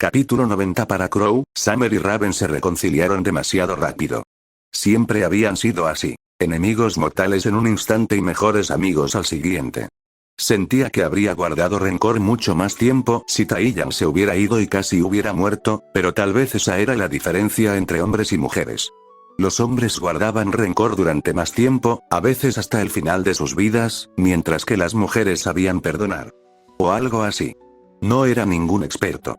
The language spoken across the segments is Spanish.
Capítulo 90. Para Crow, Summer y Raven se reconciliaron demasiado rápido. Siempre habían sido así. Enemigos mortales en un instante y mejores amigos al siguiente. Sentía que habría guardado rencor mucho más tiempo si Taiyang se hubiera ido y casi hubiera muerto, pero tal vez esa era la diferencia entre hombres y mujeres. Los hombres guardaban rencor durante más tiempo, a veces hasta el final de sus vidas, mientras que las mujeres sabían perdonar. O algo así. No era ningún experto.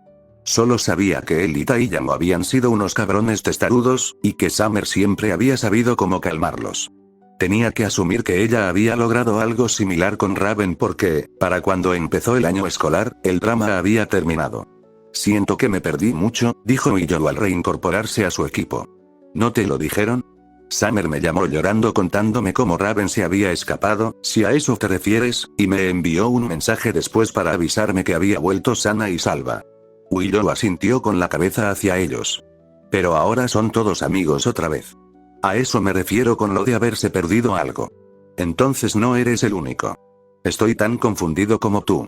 Solo sabía que él y Taiyang habían sido unos cabrones testarudos, y que Summer siempre había sabido cómo calmarlos. Tenía que asumir que ella había logrado algo similar con Raven porque, para cuando empezó el año escolar, el drama había terminado. Siento que me perdí mucho, dijo Willow al reincorporarse a su equipo. ¿No te lo dijeron? Summer me llamó llorando contándome cómo Raven se había escapado, si a eso te refieres, y me envió un mensaje después para avisarme que había vuelto sana y salva. Willow asintió con la cabeza hacia ellos. Pero ahora son todos amigos otra vez. A eso me refiero con lo de haberse perdido algo. Entonces no eres el único. Estoy tan confundido como tú.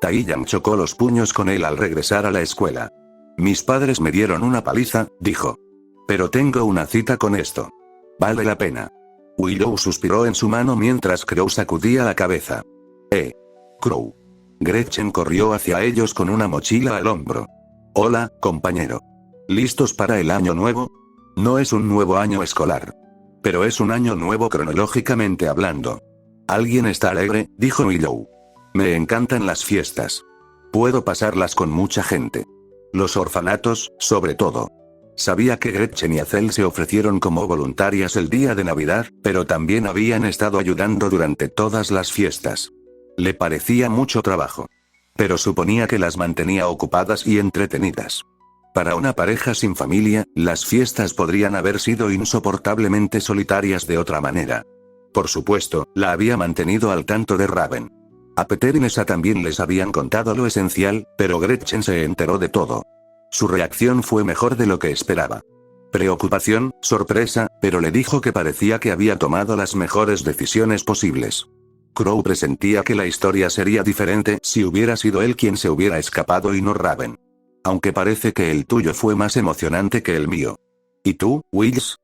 Taiyang chocó los puños con él al regresar a la escuela. Mis padres me dieron una paliza, dijo. Pero tengo una cita con esto. Vale la pena. Willow suspiró en su mano mientras Crow sacudía la cabeza. Crow. Gretchen corrió hacia ellos con una mochila al hombro. Hola, compañero. ¿Listos para el año nuevo? No es un nuevo año escolar. Pero es un año nuevo cronológicamente hablando. ¿Alguien está alegre?, dijo Willow. Me encantan las fiestas. Puedo pasarlas con mucha gente. Los orfanatos, sobre todo. Sabía que Gretchen y Hazel se ofrecieron como voluntarias el día de Navidad, pero también habían estado ayudando durante todas las fiestas. Le parecía mucho trabajo. Pero suponía que las mantenía ocupadas y entretenidas. Para una pareja sin familia, las fiestas podrían haber sido insoportablemente solitarias de otra manera. Por supuesto, la había mantenido al tanto de Raven. A Peter y Nessa también les habían contado lo esencial, pero Gretchen se enteró de todo. Su reacción fue mejor de lo que esperaba. Preocupación, sorpresa, pero le dijo que parecía que había tomado las mejores decisiones posibles. Crow presentía que la historia sería diferente si hubiera sido él quien se hubiera escapado y no Raven. Aunque parece que el tuyo fue más emocionante que el mío. ¿Y tú, Wills?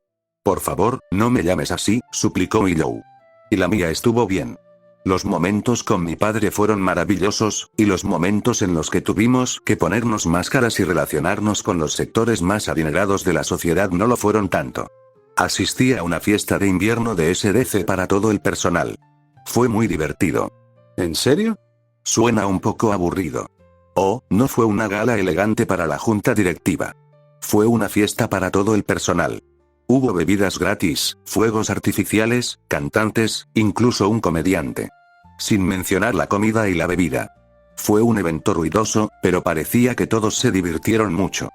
Por favor, no me llames así, suplicó Willow. Y la mía estuvo bien. Los momentos con mi padre fueron maravillosos, y los momentos en los que tuvimos que ponernos máscaras y relacionarnos con los sectores más adinerados de la sociedad no lo fueron tanto. Asistí a una fiesta de invierno de SDC para todo el personal. Fue muy divertido. ¿En serio? Suena un poco aburrido. Oh, no fue una gala elegante para la junta directiva. Fue una fiesta para todo el personal. Hubo bebidas gratis, fuegos artificiales, cantantes, incluso un comediante. Sin mencionar la comida y la bebida. Fue un evento ruidoso, pero parecía que todos se divirtieron mucho.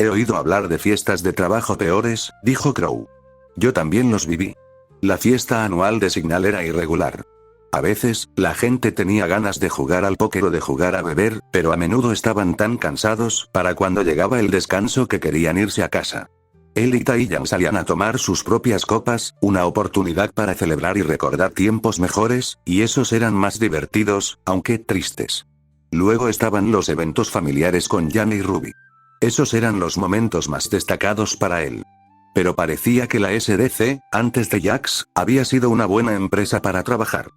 He oído hablar de fiestas de trabajo peores, dijo Crow. Yo también los viví. La fiesta anual de Signal era irregular. A veces, la gente tenía ganas de jugar al póker o de jugar a beber, pero a menudo estaban tan cansados para cuando llegaba el descanso que querían irse a casa. Él y Taiyang salían a tomar sus propias copas, una oportunidad para celebrar y recordar tiempos mejores, y esos eran más divertidos, aunque tristes. Luego estaban los eventos familiares con Jan y Ruby. Esos eran los momentos más destacados para él. Pero parecía que la SDC, antes de Jax, había sido una buena empresa para trabajar.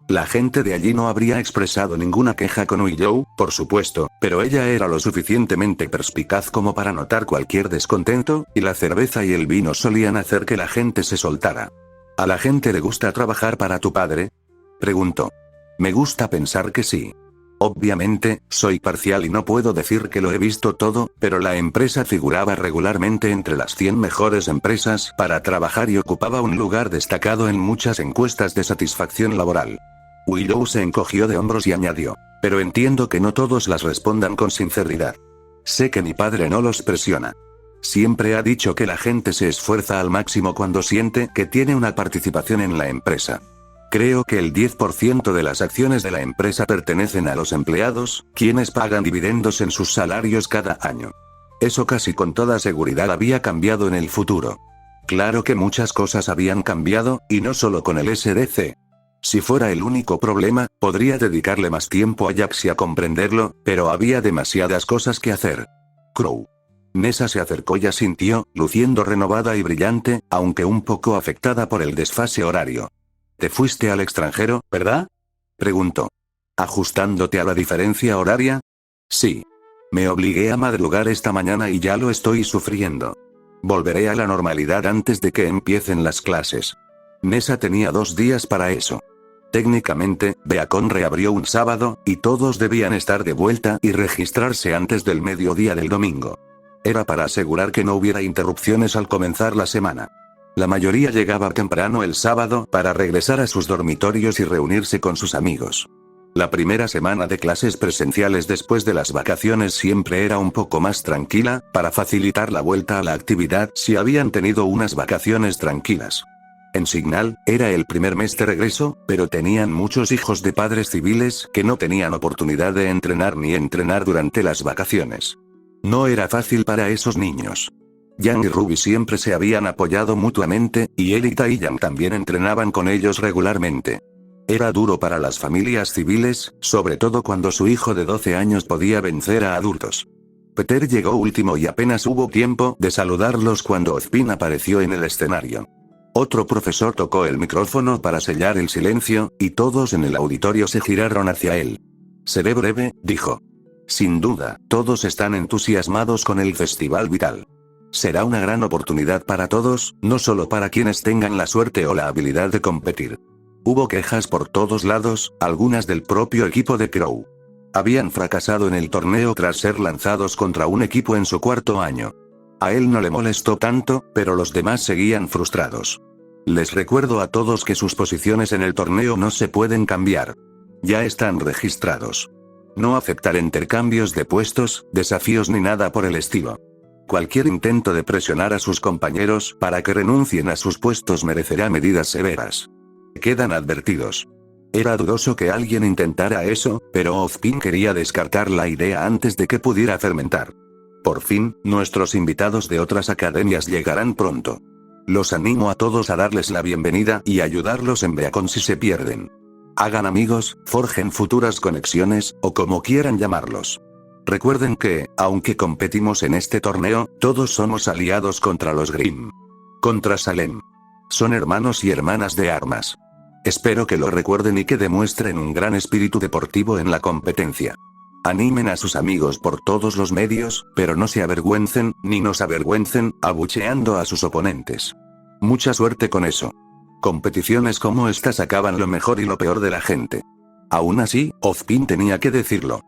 La gente de allí no habría expresado ninguna queja con Willow, por supuesto, pero ella era lo suficientemente perspicaz como para notar cualquier descontento, y la cerveza y el vino solían hacer que la gente se soltara. ¿A la gente le gusta trabajar para tu padre?, preguntó. Me gusta pensar que sí. Obviamente, soy parcial y no puedo decir que lo he visto todo, pero la empresa figuraba regularmente entre las 100 mejores empresas para trabajar y ocupaba un lugar destacado en muchas encuestas de satisfacción laboral. Willow se encogió de hombros y añadió, pero entiendo que no todos las respondan con sinceridad. Sé que mi padre no los presiona. Siempre ha dicho que la gente se esfuerza al máximo cuando siente que tiene una participación en la empresa. Creo que el 10% de las acciones de la empresa pertenecen a los empleados, quienes pagan dividendos en sus salarios cada año. Eso casi con toda seguridad había cambiado en el futuro. Claro que muchas cosas habían cambiado, y no solo con el SDC. Si fuera el único problema, podría dedicarle más tiempo a Jax y a comprenderlo, pero había demasiadas cosas que hacer. Crow. Nessa se acercó y asintió, luciendo renovada y brillante, aunque un poco afectada por el desfase horario. «Te fuiste al extranjero, ¿verdad?», preguntó. «¿Ajustándote a la diferencia horaria?». «Sí. Me obligué a madrugar esta mañana y ya lo estoy sufriendo. Volveré a la normalidad antes de que empiecen las clases». Nessa tenía 2 días para eso. Técnicamente, Beacon reabrió un sábado, y todos debían estar de vuelta y registrarse antes del mediodía del domingo. Era para asegurar que no hubiera interrupciones al comenzar la semana. La mayoría llegaba temprano el sábado para regresar a sus dormitorios y reunirse con sus amigos. La primera semana de clases presenciales después de las vacaciones siempre era un poco más tranquila, para facilitar la vuelta a la actividad si habían tenido unas vacaciones tranquilas. En Signal, era el primer mes de regreso, pero tenían muchos hijos de padres civiles que no tenían oportunidad de entrenar ni entrenar durante las vacaciones. No era fácil para esos niños. Jan y Ruby siempre se habían apoyado mutuamente, y él y Taeyang también entrenaban con ellos regularmente. Era duro para las familias civiles, sobre todo cuando su hijo de 12 años podía vencer a adultos. Peter llegó último y apenas hubo tiempo de saludarlos cuando Ozpin apareció en el escenario. Otro profesor tocó el micrófono para sellar el silencio, y todos en el auditorio se giraron hacia él. «Seré breve», dijo. «Sin duda, todos están entusiasmados con el Festival Vital. Será una gran oportunidad para todos, no solo para quienes tengan la suerte o la habilidad de competir». Hubo quejas por todos lados, algunas del propio equipo de Crow. Habían fracasado en el torneo tras ser lanzados contra un equipo en su 4º año. A él no le molestó tanto, pero los demás seguían frustrados. «Les recuerdo a todos que sus posiciones en el torneo no se pueden cambiar. Ya están registrados. No aceptar intercambios de puestos, desafíos ni nada por el estilo. Cualquier intento de presionar a sus compañeros para que renuncien a sus puestos merecerá medidas severas. Quedan advertidos». Era dudoso que alguien intentara eso, pero Ozpin quería descartar la idea antes de que pudiera fermentar. «Por fin, nuestros invitados de otras academias llegarán pronto. Los animo a todos a darles la bienvenida y ayudarlos en Beacon si se pierden. Hagan amigos, forjen futuras conexiones, o como quieran llamarlos. Recuerden que, aunque competimos en este torneo, todos somos aliados contra los Grimm. Contra Salem. Son hermanos y hermanas de armas. Espero que lo recuerden y que demuestren un gran espíritu deportivo en la competencia. Animen a sus amigos por todos los medios, pero no se avergüencen, ni nos avergüencen, abucheando a sus oponentes. Mucha suerte con eso. Competiciones como estas acaban lo mejor y lo peor de la gente». Aún así, Ozpin tenía que decirlo.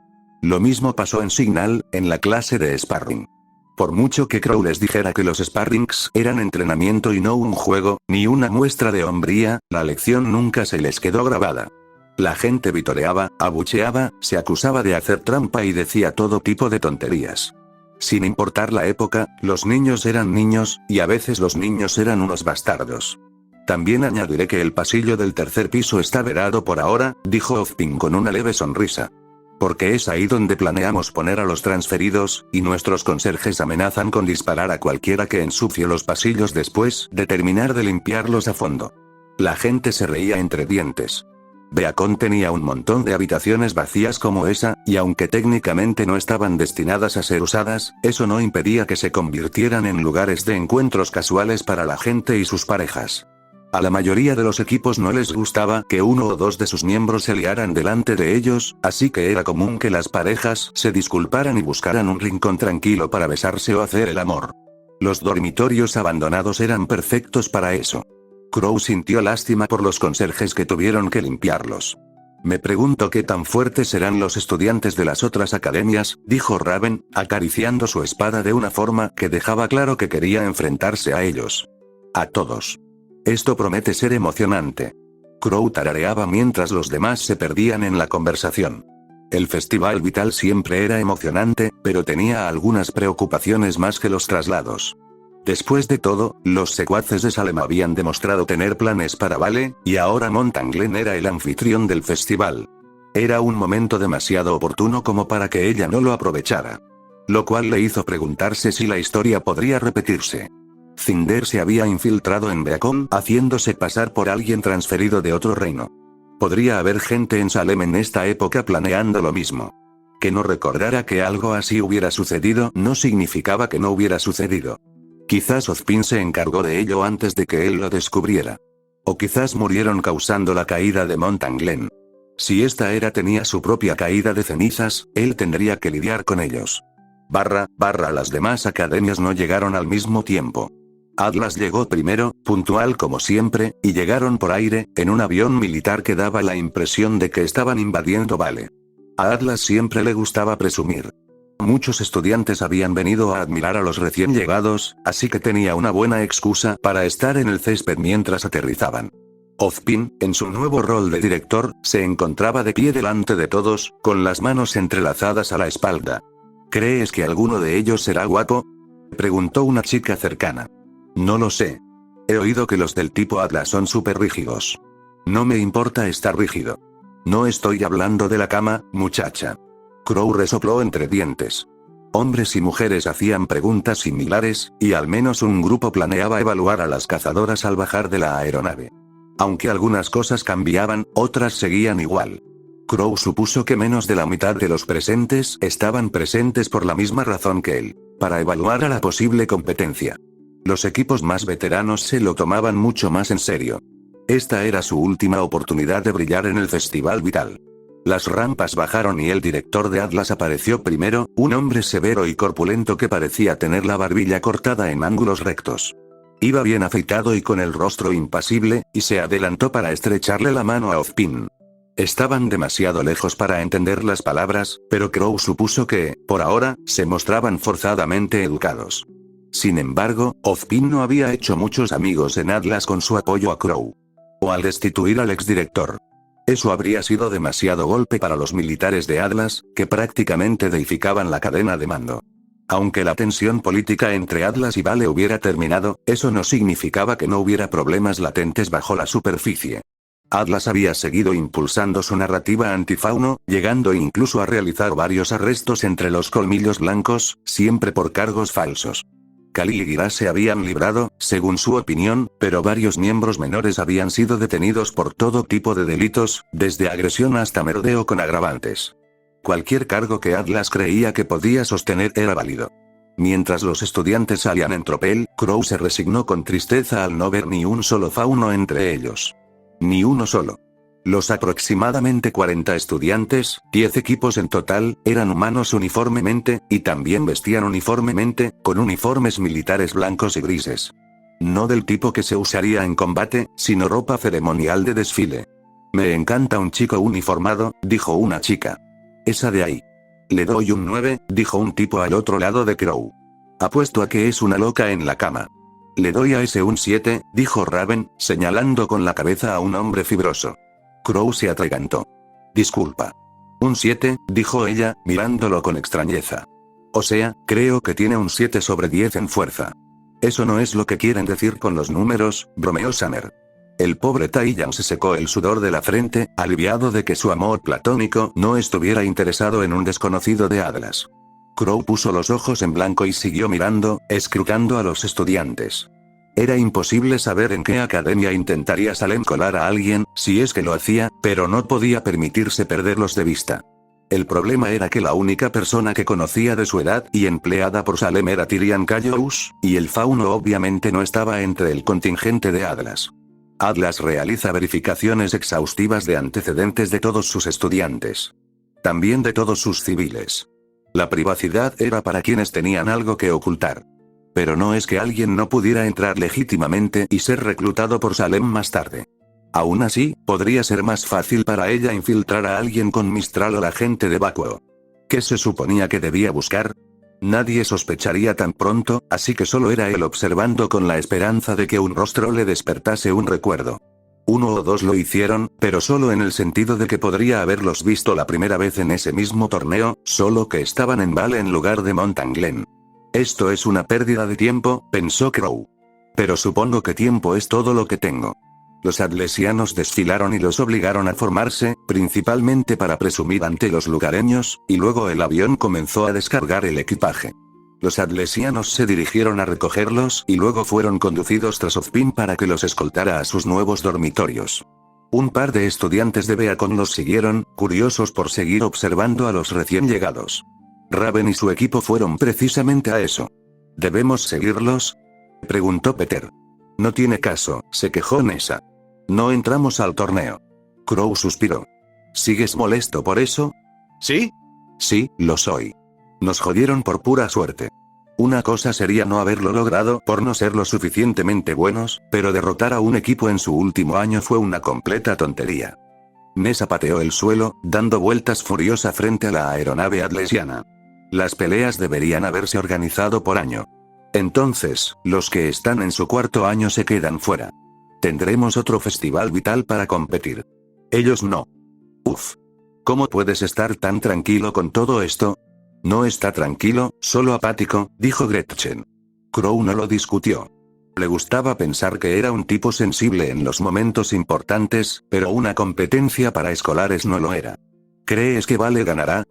Lo mismo pasó en Signal, en la clase de sparring. Por mucho que Crow les dijera que los sparrings eran entrenamiento y no un juego, ni una muestra de hombría, la lección nunca se les quedó grabada. La gente vitoreaba, abucheaba, se acusaba de hacer trampa y decía todo tipo de tonterías. Sin importar la época, los niños eran niños, y a veces los niños eran unos bastardos. «También añadiré que el pasillo del 3er piso está vedado por ahora», dijo Ozpin con una leve sonrisa. «Porque es ahí donde planeamos poner a los transferidos, y nuestros conserjes amenazan con disparar a cualquiera que ensucie los pasillos después de terminar de limpiarlos a fondo». La gente se reía entre dientes. Beacon tenía un montón de habitaciones vacías como esa, y aunque técnicamente no estaban destinadas a ser usadas, eso no impedía que se convirtieran en lugares de encuentros casuales para la gente y sus parejas. A la mayoría de los equipos no les gustaba que uno o dos de sus miembros se liaran delante de ellos, así que era común que las parejas se disculparan y buscaran un rincón tranquilo para besarse o hacer el amor. Los dormitorios abandonados eran perfectos para eso. Crow sintió lástima por los conserjes que tuvieron que limpiarlos. «Me pregunto qué tan fuertes serán los estudiantes de las otras academias», dijo Raven, acariciando su espada de una forma que dejaba claro que quería enfrentarse a ellos. «A todos. Esto promete ser emocionante». Crow tarareaba mientras los demás se perdían en la conversación. El Festival Vital siempre era emocionante, pero tenía algunas preocupaciones más que los traslados. Después de todo, los secuaces de Salem habían demostrado tener planes para Vale, y ahora Mountain Glen era el anfitrión del festival. Era un momento demasiado oportuno como para que ella no lo aprovechara. Lo cual le hizo preguntarse si la historia podría repetirse. Cinder se había infiltrado en Beacon haciéndose pasar por alguien transferido de otro reino. Podría haber gente en Salem en esta época planeando lo mismo. Que no recordara que algo así hubiera sucedido no significaba que no hubiera sucedido. Quizás Ozpin se encargó de ello antes de que él lo descubriera. O quizás murieron causando la caída de Mountain Glen. Si esta era tenía su propia caída de cenizas, él tendría que lidiar con ellos. Las demás academias no llegaron al mismo tiempo. Atlas llegó primero, puntual como siempre, y llegaron por aire, en un avión militar que daba la impresión de que estaban invadiendo Vale. A Atlas siempre le gustaba presumir. Muchos estudiantes habían venido a admirar a los recién llegados, así que tenía una buena excusa para estar en el césped mientras aterrizaban. Ozpin, en su nuevo rol de director, se encontraba de pie delante de todos, con las manos entrelazadas a la espalda. ¿Crees que alguno de ellos será guapo?, preguntó una chica cercana. No lo sé. He oído que los del tipo Atlas son súper rígidos. No me importa estar rígido. No estoy hablando de la cama, muchacha. Crow resopló entre dientes. Hombres y mujeres hacían preguntas similares, y al menos un grupo planeaba evaluar a las cazadoras al bajar de la aeronave. Aunque algunas cosas cambiaban, otras seguían igual. Crow supuso que menos de la mitad de los presentes estaban presentes por la misma razón que él, para evaluar a la posible competencia. Los equipos más veteranos se lo tomaban mucho más en serio. Esta era su última oportunidad de brillar en el Festival Vital. Las rampas bajaron y el director de Atlas apareció primero, un hombre severo y corpulento que parecía tener la barbilla cortada en ángulos rectos. Iba bien afeitado y con el rostro impasible, y se adelantó para estrecharle la mano a Ozpin. Estaban demasiado lejos para entender las palabras, pero Crow supuso que, por ahora, se mostraban forzadamente educados. Sin embargo, Ozpin no había hecho muchos amigos en Atlas con su apoyo a Crow. O al destituir al exdirector. Eso habría sido demasiado golpe para los militares de Atlas, que prácticamente deificaban la cadena de mando. Aunque la tensión política entre Atlas y Vale hubiera terminado, eso no significaba que no hubiera problemas latentes bajo la superficie. Atlas había seguido impulsando su narrativa antifauno, llegando incluso a realizar varios arrestos entre los colmillos blancos, siempre por cargos falsos. Kali y Gira se habían librado, según su opinión, pero varios miembros menores habían sido detenidos por todo tipo de delitos, desde agresión hasta merodeo con agravantes. Cualquier cargo que Atlas creía que podía sostener era válido. Mientras los estudiantes salían en tropel, Crow se resignó con tristeza al no ver ni un solo fauno entre ellos. Ni uno solo. Los aproximadamente 40 estudiantes, 10 equipos en total, eran humanos uniformemente, y también vestían uniformemente, con uniformes militares blancos y grises. No del tipo que se usaría en combate, sino ropa ceremonial de desfile. Me encanta un chico uniformado, dijo una chica. Esa de ahí. Le doy un 9, dijo un tipo al otro lado de Crow. Apuesto a que es una loca en la cama. Le doy a ese un 7, dijo Raven, señalando con la cabeza a un hombre fibroso. Crow se atragantó. Disculpa. Un 7, dijo ella, mirándolo con extrañeza. O sea, creo que tiene un 7 sobre 10 en fuerza. Eso no es lo que quieren decir con los números, bromeó Summer. El pobre Taiyang se secó el sudor de la frente, aliviado de que su amor platónico no estuviera interesado en un desconocido de Atlas. Crow puso los ojos en blanco y siguió mirando, escrutando a los estudiantes. Era imposible saber en qué academia intentaría Salem colar a alguien, si es que lo hacía, pero no podía permitirse perderlos de vista. El problema era que la única persona que conocía de su edad y empleada por Salem era Tyrian Cayous, y el fauno obviamente no estaba entre el contingente de Atlas. Atlas realiza verificaciones exhaustivas de antecedentes de todos sus estudiantes. También de todos sus civiles. La privacidad era para quienes tenían algo que ocultar. Pero no es que alguien no pudiera entrar legítimamente y ser reclutado por Salem más tarde. Aún así, podría ser más fácil para ella infiltrar a alguien con Mistral o la gente de Bakuo. ¿Qué se suponía que debía buscar? Nadie sospecharía tan pronto, así que solo era él observando con la esperanza de que un rostro le despertase un recuerdo. Uno o dos lo hicieron, pero solo en el sentido de que podría haberlos visto la primera vez en ese mismo torneo, solo que estaban en Vale en lugar de Mountain Glen. Esto es una pérdida de tiempo, pensó Crow. Pero supongo que tiempo es todo lo que tengo. Los atlesianos desfilaron y los obligaron a formarse, principalmente para presumir ante los lugareños, y luego el avión comenzó a descargar el equipaje. Los atlesianos se dirigieron a recogerlos y luego fueron conducidos tras Ozpin para que los escoltara a sus nuevos dormitorios. Un par de estudiantes de Beacon los siguieron, curiosos por seguir observando a los recién llegados. Raven y su equipo fueron precisamente a eso. ¿Debemos seguirlos?, preguntó Peter. No tiene caso, se quejó Nessa. No entramos al torneo. Crow suspiró. ¿Sigues molesto por eso? ¿Sí? Sí, lo soy. Nos jodieron por pura suerte. Una cosa sería no haberlo logrado por no ser lo suficientemente buenos, pero derrotar a un equipo en su último año fue una completa tontería. Nessa pateó el suelo, dando vueltas furiosa frente a la aeronave atlesiana. Las peleas deberían haberse organizado por año. Entonces, los que están en su cuarto año se quedan fuera. Tendremos otro festival vital para competir. Ellos no. Uf. ¿Cómo puedes estar tan tranquilo con todo esto? No está tranquilo, solo apático, dijo Gretchen. Crow no lo discutió. Le gustaba pensar que era un tipo sensible en los momentos importantes, pero una competencia para escolares no lo era. ¿Crees que Vale ganará?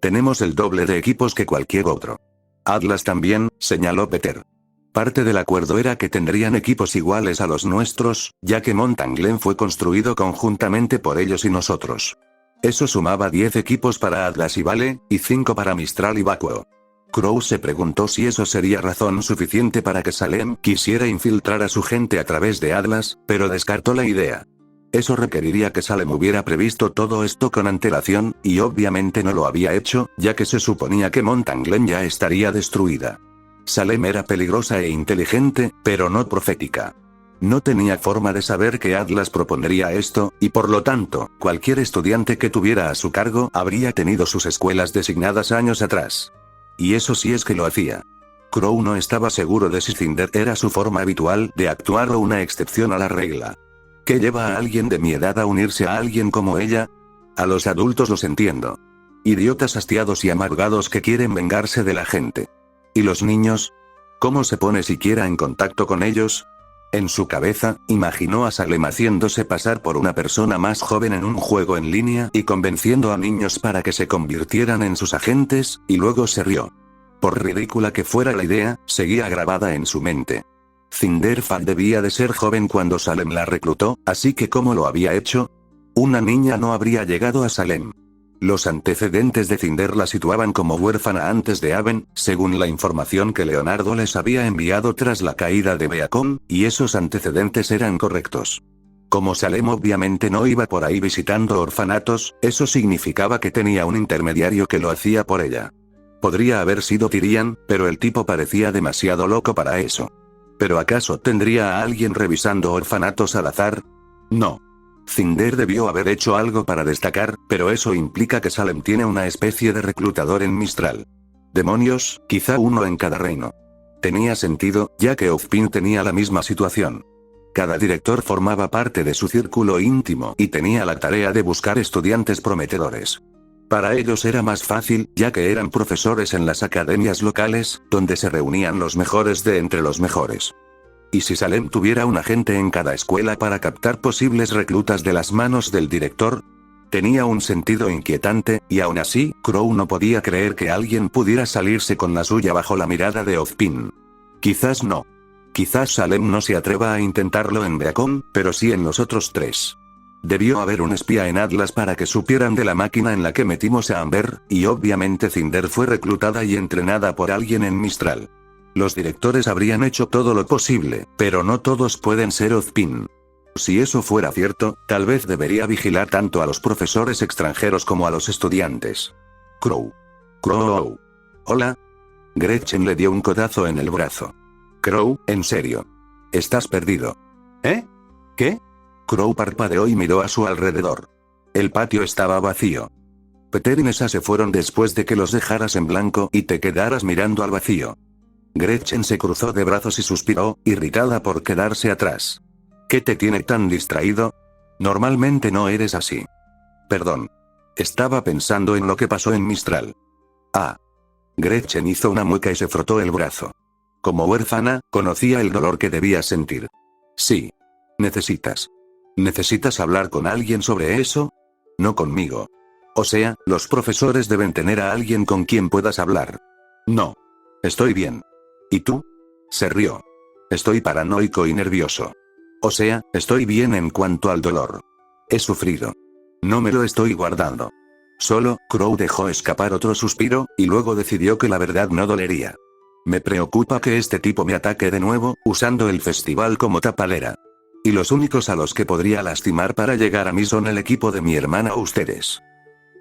Tenemos el doble de equipos que cualquier otro. Atlas también, señaló Peter. Parte del acuerdo era que tendrían equipos iguales a los nuestros, ya que Mountain Glen fue construido conjuntamente por ellos y nosotros. Eso sumaba 10 equipos para Atlas y Vale, y 5 para Mistral y Vacuo. Crow se preguntó si eso sería razón suficiente para que Salem quisiera infiltrar a su gente a través de Atlas, pero descartó la idea. Eso requeriría que Salem hubiera previsto todo esto con antelación, y obviamente no lo había hecho, ya que se suponía que Mountain Glen ya estaría destruida. Salem era peligrosa e inteligente, pero no profética. No tenía forma de saber que Atlas propondría esto, y por lo tanto, cualquier estudiante que tuviera a su cargo habría tenido sus escuelas designadas años atrás. Y eso sí es que lo hacía. Crow no estaba seguro de si Cinder era su forma habitual de actuar o una excepción a la regla. ¿Qué lleva a alguien de mi edad a unirse a alguien como ella? A los adultos los entiendo. Idiotas hastiados y amargados que quieren vengarse de la gente. ¿Y los niños? ¿Cómo se pone siquiera en contacto con ellos? En su cabeza, imaginó a Salem haciéndose pasar por una persona más joven en un juego en línea y convenciendo a niños para que se convirtieran en sus agentes, y luego se rió. Por ridícula que fuera la idea, seguía grabada en su mente. Cinderfall debía de ser joven cuando Salem la reclutó, así que ¿cómo lo había hecho? Una niña no habría llegado a Salem. Los antecedentes de Cinder la situaban como huérfana antes de Haven, según la información que Leonardo les había enviado tras la caída de Beacon, y esos antecedentes eran correctos. Como Salem obviamente no iba por ahí visitando orfanatos, eso significaba que tenía un intermediario que lo hacía por ella. Podría haber sido Tyrian, pero el tipo parecía demasiado loco para eso. ¿Pero acaso tendría a alguien revisando orfanatos al azar? No. Cinder debió haber hecho algo para destacar, pero eso implica que Salem tiene una especie de reclutador en Mistral. Demonios, quizá uno en cada reino. Tenía sentido, ya que Ozpin tenía la misma situación. Cada director formaba parte de su círculo íntimo y tenía la tarea de buscar estudiantes prometedores. Para ellos era más fácil, ya que eran profesores en las academias locales, donde se reunían los mejores de entre los mejores. ¿Y si Salem tuviera un agente en cada escuela para captar posibles reclutas de las manos del director? Tenía un sentido inquietante, y aún así, Crow no podía creer que alguien pudiera salirse con la suya bajo la mirada de Ozpin. Quizás no. Quizás Salem no se atreva a intentarlo en Beacon, pero sí en los otros 3. Debió haber un espía en Atlas para que supieran de la máquina en la que metimos a Amber, y obviamente Cinder fue reclutada y entrenada por alguien en Mistral. Los directores habrían hecho todo lo posible, pero no todos pueden ser Ozpin. Si eso fuera cierto, tal vez debería vigilar tanto a los profesores extranjeros como a los estudiantes. Crow. Crow. Hola. Gretchen le dio un codazo en el brazo. Crow, en serio. Estás perdido. ¿Eh? ¿Qué? Crow parpadeó y miró a su alrededor. El patio estaba vacío. Peter y Nessa se fueron después de que los dejaras en blanco y te quedaras mirando al vacío. Gretchen se cruzó de brazos y suspiró, irritada por quedarse atrás. ¿Qué te tiene tan distraído? Normalmente no eres así. Perdón. Estaba pensando en lo que pasó en Mistral. Ah. Gretchen hizo una mueca y se frotó el brazo. Como huérfana, conocía el dolor que debía sentir. Sí. ¿Necesitas hablar con alguien sobre eso? No conmigo. O sea, los profesores deben tener a alguien con quien puedas hablar. No. Estoy bien. ¿Y tú? Se rió. Estoy paranoico y nervioso. O sea, estoy bien en cuanto al dolor. He sufrido. No me lo estoy guardando. Solo, Crow dejó escapar otro suspiro, y luego decidió que la verdad no dolería. Me preocupa que este tipo me ataque de nuevo, usando el festival como tapadera. Y los únicos a los que podría lastimar para llegar a mí son el equipo de mi hermana o ustedes.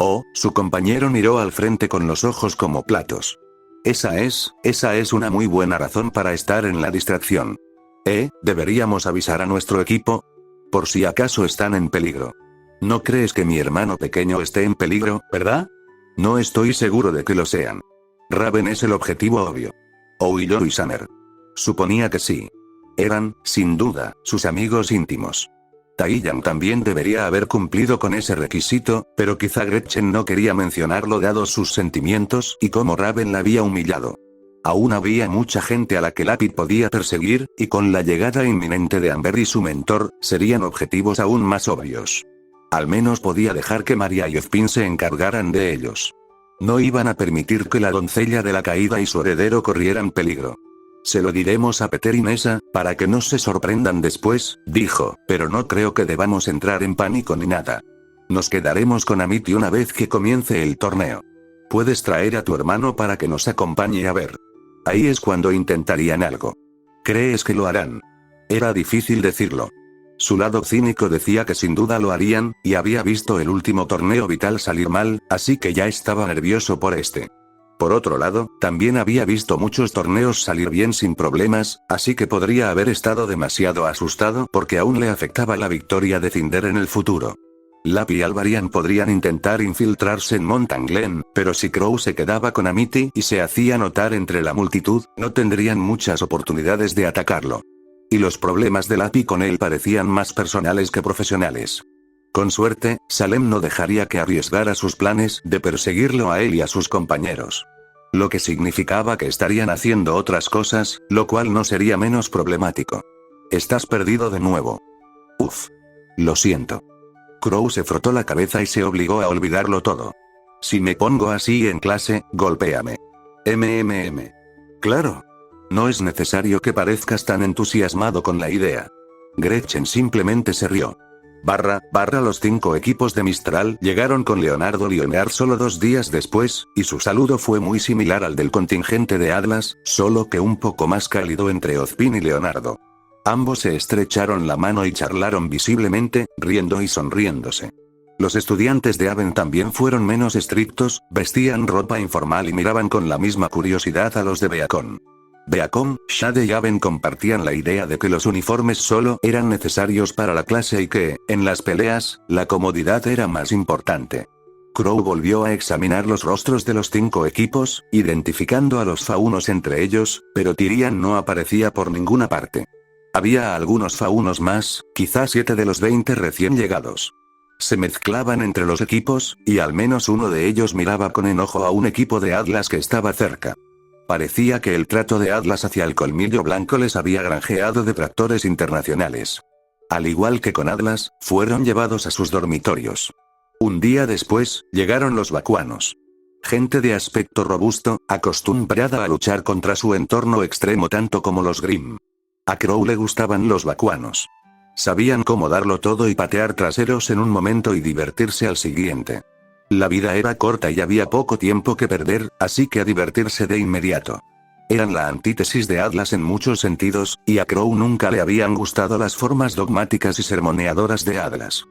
Oh, su compañero miró al frente con los ojos como platos. Esa es una muy buena razón para estar en la distracción. ¿Deberíamos avisar a nuestro equipo? Por si acaso están en peligro. ¿No crees que mi hermano pequeño esté en peligro, verdad? No estoy seguro de que lo sean. Raven es el objetivo obvio. Y yo y Summer. Suponía que sí. Eran, sin duda, sus amigos íntimos. Taiyang también debería haber cumplido con ese requisito, pero quizá Gretchen no quería mencionarlo dados sus sentimientos y cómo Raven la había humillado. Aún había mucha gente a la que Lapid podía perseguir, y con la llegada inminente de Amber y su mentor, serían objetivos aún más obvios. Al menos podía dejar que Maria y Ozpin se encargaran de ellos. No iban a permitir que la doncella de la caída y su heredero corrieran peligro. Se lo diremos a Peter y Nessa, para que no se sorprendan después, dijo, pero no creo que debamos entrar en pánico ni nada. Nos quedaremos con Amity una vez que comience el torneo. Puedes traer a tu hermano para que nos acompañe a ver. Ahí es cuando intentarían algo. ¿Crees que lo harán? Era difícil decirlo. Su lado cínico decía que sin duda lo harían, y había visto el último torneo vital salir mal, así que ya estaba nervioso por este. Por otro lado, también había visto muchos torneos salir bien sin problemas, así que podría haber estado demasiado asustado porque aún le afectaba la victoria de Cinder en el futuro. Lap y Albarian podrían intentar infiltrarse en Mountain Glen, pero si Crow se quedaba con Amity y se hacía notar entre la multitud, no tendrían muchas oportunidades de atacarlo. Y los problemas de Lapi con él parecían más personales que profesionales. Con suerte, Salem no dejaría que arriesgara sus planes de perseguirlo a él y a sus compañeros. Lo que significaba que estarían haciendo otras cosas, lo cual no sería menos problemático. Estás perdido de nuevo. Uf. Lo siento. Crow se frotó la cabeza y se obligó a olvidarlo todo. Si me pongo así en clase, golpéame. Claro. No es necesario que parezcas tan entusiasmado con la idea. Gretchen simplemente se rió. Los 5 equipos de Mistral llegaron con Leonardo Leonard solo 2 días después, y su saludo fue muy similar al del contingente de Atlas, solo que un poco más cálido entre Ozpin y Leonardo. Ambos se estrecharon la mano y charlaron visiblemente, riendo y sonriéndose. Los estudiantes de Aven también fueron menos estrictos, vestían ropa informal y miraban con la misma curiosidad a los de Beacon. Beacon, Shade y Aven compartían la idea de que los uniformes solo eran necesarios para la clase y que, en las peleas, la comodidad era más importante. Crow volvió a examinar los rostros de los 5 equipos, identificando a los faunos entre ellos, pero Tyrian no aparecía por ninguna parte. Había algunos faunos más, quizás 7 de los 20 recién llegados. Se mezclaban entre los equipos, y al menos uno de ellos miraba con enojo a un equipo de Atlas que estaba cerca. Parecía que el trato de Atlas hacia el colmillo blanco les había granjeado detractores internacionales. Al igual que con Atlas, fueron llevados a sus dormitorios. Un día después, llegaron los vacuanos. Gente de aspecto robusto, acostumbrada a luchar contra su entorno extremo tanto como los Grimm. A Crow le gustaban los vacuanos. Sabían cómo darlo todo y patear traseros en un momento y divertirse al siguiente. La vida era corta y había poco tiempo que perder, así que a divertirse de inmediato. Eran la antítesis de Atlas en muchos sentidos, y a Crow nunca le habían gustado las formas dogmáticas y sermoneadoras de Atlas.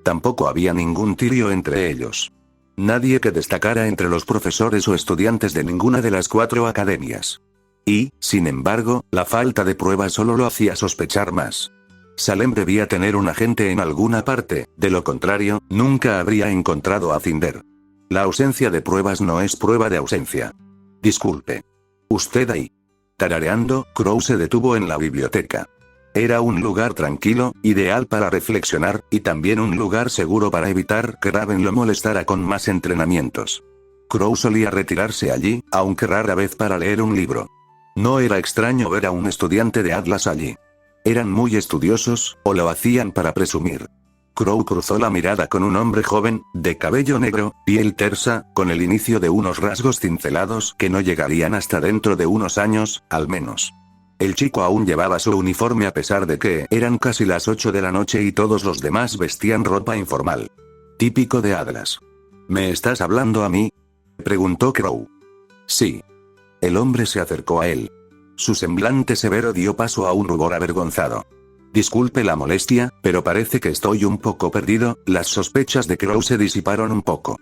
Tampoco había ningún tirio entre ellos. Nadie que destacara entre los profesores o estudiantes de ninguna de las 4 academias. Y, sin embargo, la falta de pruebas solo lo hacía sospechar más. Salem debía tener un agente en alguna parte, de lo contrario, nunca habría encontrado a Cinder. La ausencia de pruebas no es prueba de ausencia. Disculpe. ¿Usted ahí? Tarareando, Crow se detuvo en la biblioteca. Era un lugar tranquilo, ideal para reflexionar, y también un lugar seguro para evitar que Raven lo molestara con más entrenamientos. Crow solía retirarse allí, aunque rara vez para leer un libro. No era extraño ver a un estudiante de Atlas allí. Eran muy estudiosos, o lo hacían para presumir. Crow cruzó la mirada con un hombre joven, de cabello negro, piel tersa, con el inicio de unos rasgos cincelados que no llegarían hasta dentro de unos años, al menos. El chico aún llevaba su uniforme a pesar de que eran casi las 8 de la noche y todos los demás vestían ropa informal. Típico de Atlas. ¿Me estás hablando a mí?, preguntó Crow. Sí. El hombre se acercó a él. Su semblante severo dio paso a un rubor avergonzado. Disculpe la molestia, pero parece que estoy un poco perdido. Las sospechas de Crow se disiparon un poco.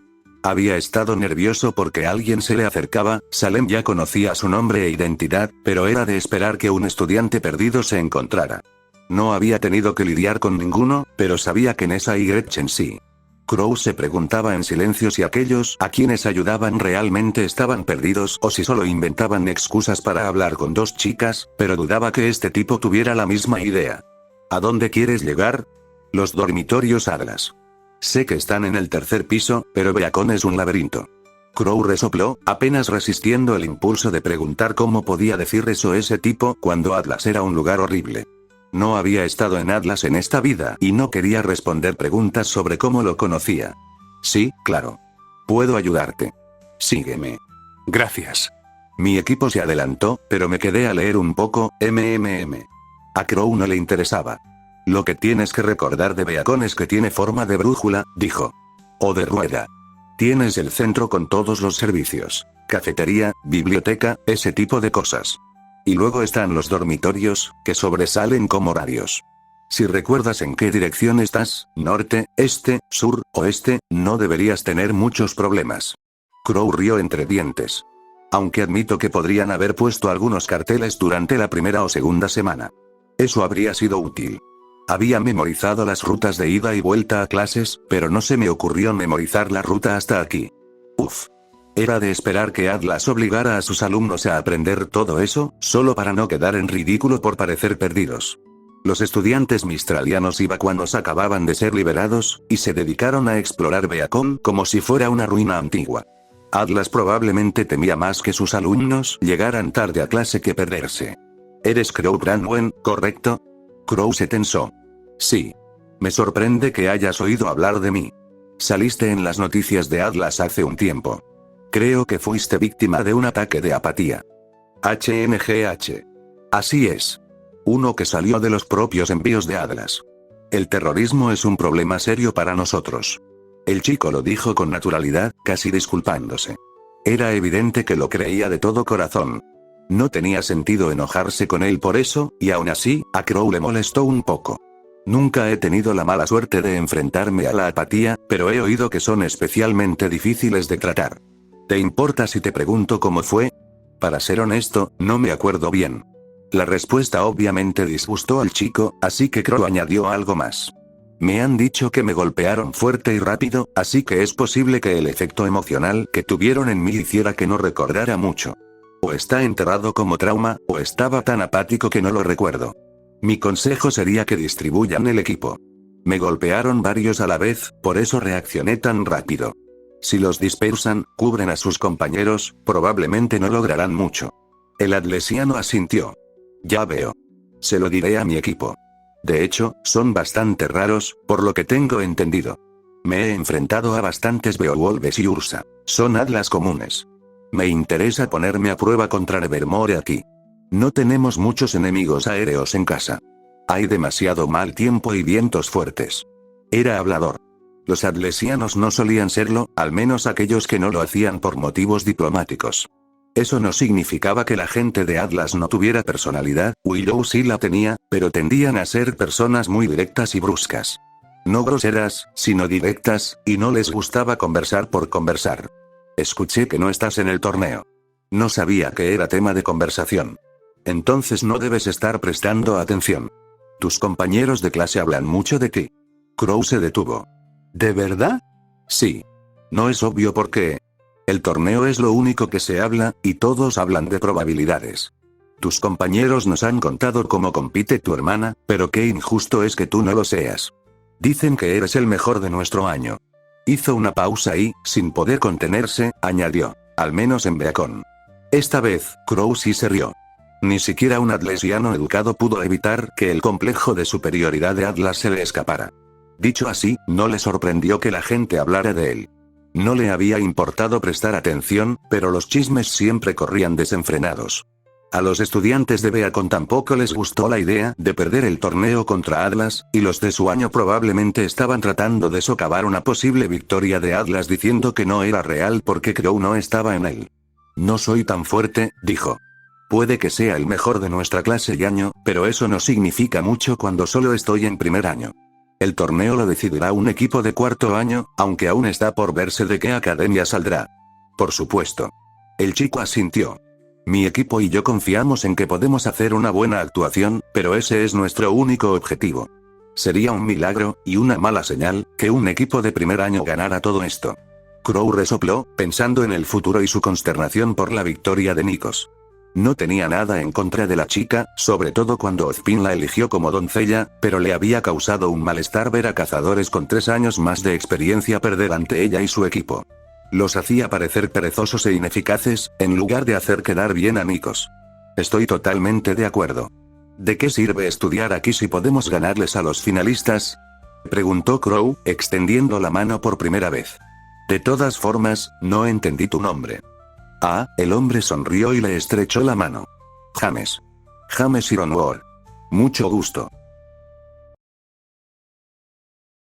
Había estado nervioso porque alguien se le acercaba. Salem ya conocía su nombre e identidad, pero era de esperar que un estudiante perdido se encontrara. No había tenido que lidiar con ninguno, pero sabía que Nessa y Gretchen sí. Crow se preguntaba en silencio si aquellos a quienes ayudaban realmente estaban perdidos o si solo inventaban excusas para hablar con dos chicas, pero dudaba que este tipo tuviera la misma idea. ¿A dónde quieres llegar? Los dormitorios Atlas. Sé que están en el tercer piso, pero Beacon es un laberinto. Crow resopló, apenas resistiendo el impulso de preguntar cómo podía decir eso ese tipo cuando Atlas era un lugar horrible. No había estado en Atlas en esta vida y no quería responder preguntas sobre cómo lo conocía. Sí, claro. Puedo ayudarte. Sígueme. Gracias. Mi equipo se adelantó, pero me quedé a leer un poco. A Crow no le interesaba. Lo que tienes que recordar de Beacon es que tiene forma de brújula, dijo. O de rueda. Tienes el centro con todos los servicios. Cafetería, biblioteca, ese tipo de cosas. Y luego están los dormitorios, que sobresalen como radios. Si recuerdas en qué dirección estás, norte, este, sur, oeste, no deberías tener muchos problemas. Crow rió entre dientes. Aunque admito que podrían haber puesto algunos carteles durante la primera o segunda semana. Eso habría sido útil. Había memorizado las rutas de ida y vuelta a clases, pero no se me ocurrió memorizar la ruta hasta aquí. Uf. Era de esperar que Atlas obligara a sus alumnos a aprender todo eso, solo para no quedar en ridículo por parecer perdidos. Los estudiantes mistralianos y vacuanos acababan de ser liberados, y se dedicaron a explorar Beacon como si fuera una ruina antigua. Atlas probablemente temía más que sus alumnos llegaran tarde a clase que perderse. ¿Eres Crow Brandwen, correcto? Crow se tensó. Sí. Me sorprende que hayas oído hablar de mí. Saliste en las noticias de Atlas hace un tiempo. Creo que fuiste víctima de un ataque de apatía. HNGH. Así es. Uno que salió de los propios envíos de Atlas. El terrorismo es un problema serio para nosotros. El chico lo dijo con naturalidad, casi disculpándose. Era evidente que lo creía de todo corazón. No tenía sentido enojarse con él por eso, y aún así, a Crow le molestó un poco. Nunca he tenido la mala suerte de enfrentarme a la apatía, pero he oído que son especialmente difíciles de tratar. ¿Te importa si te pregunto cómo fue? Para ser honesto, no me acuerdo bien. La respuesta obviamente disgustó al chico, así que Crow añadió algo más. Me han dicho que me golpearon fuerte y rápido, así que es posible que el efecto emocional que tuvieron en mí hiciera que no recordara mucho. O está enterrado como trauma, o estaba tan apático que no lo recuerdo. Mi consejo sería que distribuyan el equipo. Me golpearon varios a la vez, por eso reaccioné tan rápido. Si los dispersan, cubren a sus compañeros, probablemente no lograrán mucho. El atlesiano asintió. Ya veo. Se lo diré a mi equipo. De hecho, son bastante raros, por lo que tengo entendido. Me he enfrentado a bastantes Beowulfs y Ursa. Son Atlas comunes. Me interesa ponerme a prueba contra Nevermore aquí. No tenemos muchos enemigos aéreos en casa. Hay demasiado mal tiempo y vientos fuertes. Era hablador. Los atlesianos no solían serlo, al menos aquellos que no lo hacían por motivos diplomáticos. Eso no significaba que la gente de Atlas no tuviera personalidad, Willow sí la tenía, pero tendían a ser personas muy directas y bruscas. No groseras, sino directas, y no les gustaba conversar por conversar. Escuché que no estás en el torneo. No sabía que era tema de conversación. Entonces no debes estar prestando atención. Tus compañeros de clase hablan mucho de ti. Crow se detuvo. ¿De verdad? Sí. No es obvio por qué. El torneo es lo único que se habla, y todos hablan de probabilidades. Tus compañeros nos han contado cómo compite tu hermana, pero qué injusto es que tú no lo seas. Dicen que eres el mejor de nuestro año. Hizo una pausa y, sin poder contenerse, añadió, al menos en Beacon. Esta vez, Crow sí se rió. Ni siquiera un atlesiano educado pudo evitar que el complejo de superioridad de Atlas se le escapara. Dicho así, no le sorprendió que la gente hablara de él. No le había importado prestar atención, pero los chismes siempre corrían desenfrenados. A los estudiantes de Beacon tampoco les gustó la idea de perder el torneo contra Atlas, y los de su año probablemente estaban tratando de socavar una posible victoria de Atlas diciendo que no era real porque Crow no estaba en él. No soy tan fuerte, dijo. Puede que sea el mejor de nuestra clase y año, pero eso no significa mucho cuando solo estoy en primer año. El torneo lo decidirá un equipo de cuarto año, aunque aún está por verse de qué academia saldrá. Por supuesto. El chico asintió. Mi equipo y yo confiamos en que podemos hacer una buena actuación, pero ese es nuestro único objetivo. Sería un milagro, y una mala señal, que un equipo de primer año ganara todo esto. Crow resopló, pensando en el futuro y su consternación por la victoria de Nikos. No tenía nada en contra de la chica, sobre todo cuando Ozpin la eligió como doncella, pero le había causado un malestar ver a cazadores con 3 años más de experiencia perder ante ella y su equipo. Los hacía parecer perezosos e ineficaces, en lugar de hacer quedar bien a Nikos. Estoy totalmente de acuerdo. ¿De qué sirve estudiar aquí si podemos ganarles a los finalistas? Preguntó Crow, extendiendo la mano por primera vez. De todas formas, no entendí tu nombre. Ah, el hombre sonrió y le estrechó la mano. James. James Ironwood. Mucho gusto.